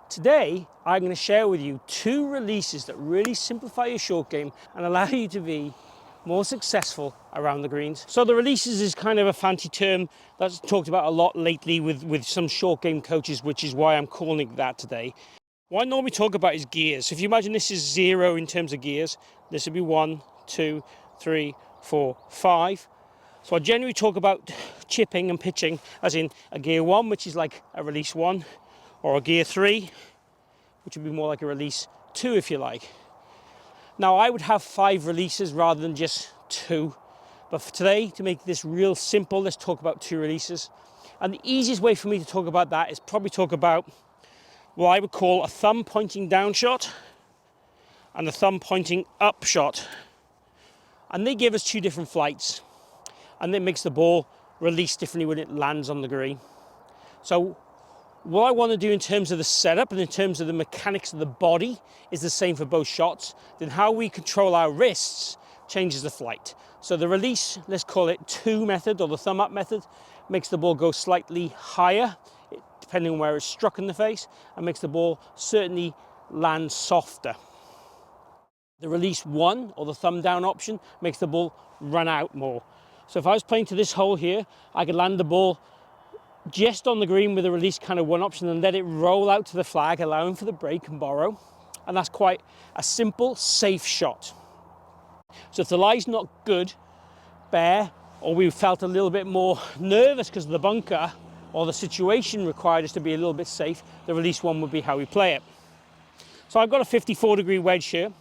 Today, I'm going to share with you 2 releases that really simplify your short game and allow you to be more successful around the greens. So the releases is kind of a fancy term that's talked about a lot lately with some short game coaches, which is why I'm calling it that today. What I normally talk about is gears. If you imagine this is 0 in terms of gears, this would be 1, 2, 3, 4, 5. So I generally talk about chipping and pitching as in a gear 1, which is like a release 1, or a gear 3, which would be more like a release 2 if you like. Now I would have 5 releases rather than just 2, but for today, to make this real simple, let's talk about 2 releases. And the easiest way for me to talk about that is probably talk about what I would call a thumb pointing down shot and a thumb pointing up shot. And they give us 2 different flights, and it makes the ball release differently when it lands on the green. So what I want to do in terms of the setup and in terms of the mechanics of the body is the same for both shots. Then how we control our wrists changes the flight. So the release, let's call it 2 method, or the thumb up method, makes the ball go slightly higher depending on where it's struck in the face, and makes the ball certainly land softer. The release 1, or the thumb down option, makes the ball run out more. So if I was playing to this hole here, I could land the ball just on the green with a release kind of 1 option and let it roll out to the flag, allowing for the break and borrow. And that's quite a simple, safe shot. So if the lie's not good, bare, or we felt a little bit more nervous because of the bunker or the situation required us to be a little bit safe, the release 1 would be how we play it. So I've got a 54-degree wedge here.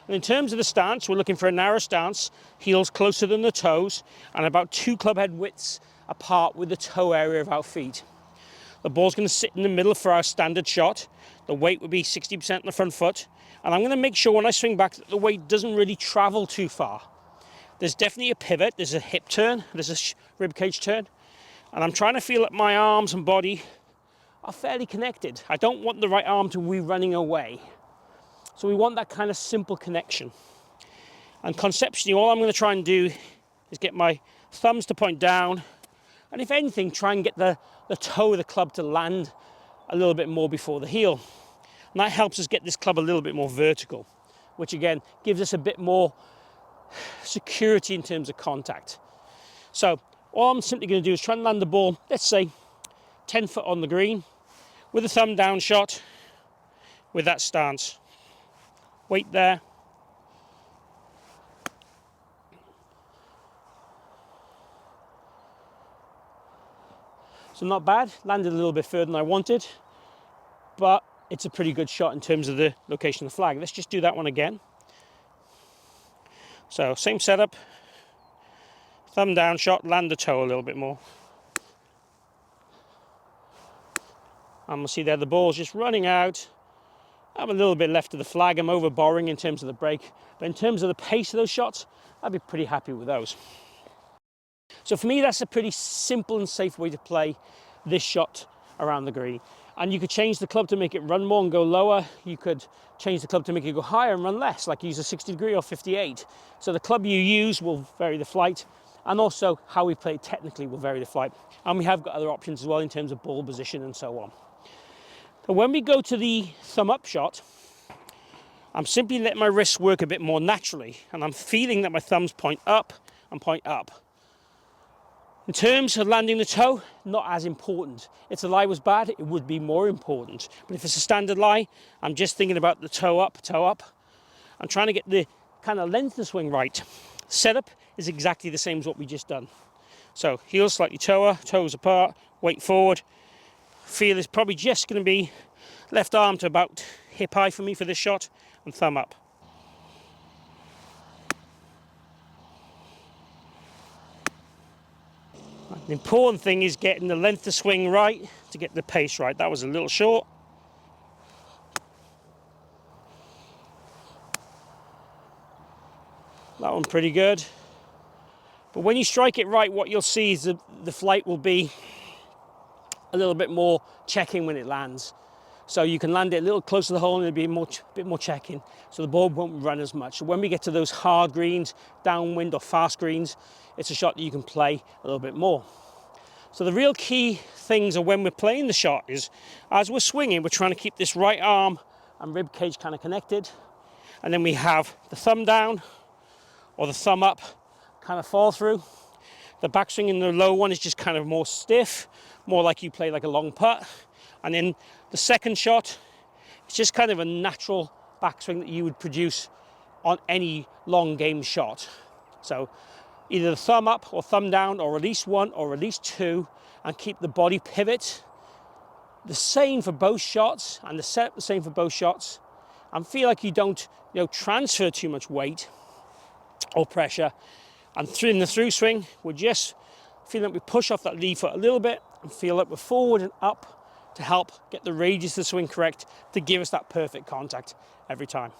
And in terms of the stance, we're looking for a narrow stance, heels closer than the toes, and about 2 club head widths apart with the toe area of our feet. The ball's going to sit in the middle for our standard shot. The weight would be 60% on the front foot. And I'm going to make sure when I swing back that the weight doesn't really travel too far. There's definitely a pivot, there's a hip turn, there's a rib cage turn. And I'm trying to feel that my arms and body are fairly connected. I don't want the right arm to be running away. So we want that kind of simple connection. And conceptually, all I'm going to try and do is get my thumbs to point down, and if anything, try and get the toe of the club to land a little bit more before the heel. And that helps us get this club a little bit more vertical, which again gives us a bit more security in terms of contact. So all I'm simply going to do is try and land the ball, let's say 10 foot on the green, with a thumb down shot, with that stance. Weight there. So not bad, landed a little bit further than I wanted, but it's a pretty good shot in terms of the location of the flag. Let's just do that one again. So same setup, thumb down shot, land the toe a little bit more. And we'll see there the ball's just running out. I'm a little bit left of the flag, I'm over borrowing in terms of the break, but in terms of the pace of those shots, I'd be pretty happy with those. So for me, that's a pretty simple and safe way to play this shot around the green. And you could change the club to make it run more and go lower. You could change the club to make it go higher and run less, like use a 60 degree or 58. So the club you use will vary the flight, and also how we play it technically will vary the flight. And we have got other options as well in terms of ball position and so on. So when we go to the thumb up shot, I'm simply letting my wrists work a bit more naturally, and I'm feeling that my thumbs point up and point up. In terms of landing the toe, not as important. If the lie was bad, it would be more important. But if it's a standard lie, I'm just thinking about the toe up, toe up. I'm trying to get the kind of length of the swing right. Setup is exactly the same as what we just done. So heels slightly toes apart, weight forward. Feel is probably just going to be left arm to about hip high for me for this shot, and thumb up. The important thing is getting the length of swing right to get the pace right. That was a little short. That one pretty good. But when you strike it right, what you'll see is the flight will be a little bit more checking when it lands. So you can land it a little closer to the hole and it'll be a bit more checking. So the ball won't run as much. So when we get to those hard greens, downwind or fast greens, it's a shot that you can play a little bit more. So the real key things are when we're playing the shot is, as we're swinging, we're trying to keep this right arm and rib cage kind of connected. And then we have the thumb down or the thumb up kind of fall through. The backswing in the low one is just kind of more stiff, more like you play like a long putt. And then the second shot, it's just kind of a natural backswing that you would produce on any long game shot. So either the thumb up or thumb down, or release one or release two, and keep the body pivot. The same for both shots, and the setup the same for both shots. And feel like you don't, transfer too much weight or pressure. And in the through swing, we're just feeling that we push off that lead foot a little bit and feel like we're forward and up to help get the radius of the swing correct to give us that perfect contact every time.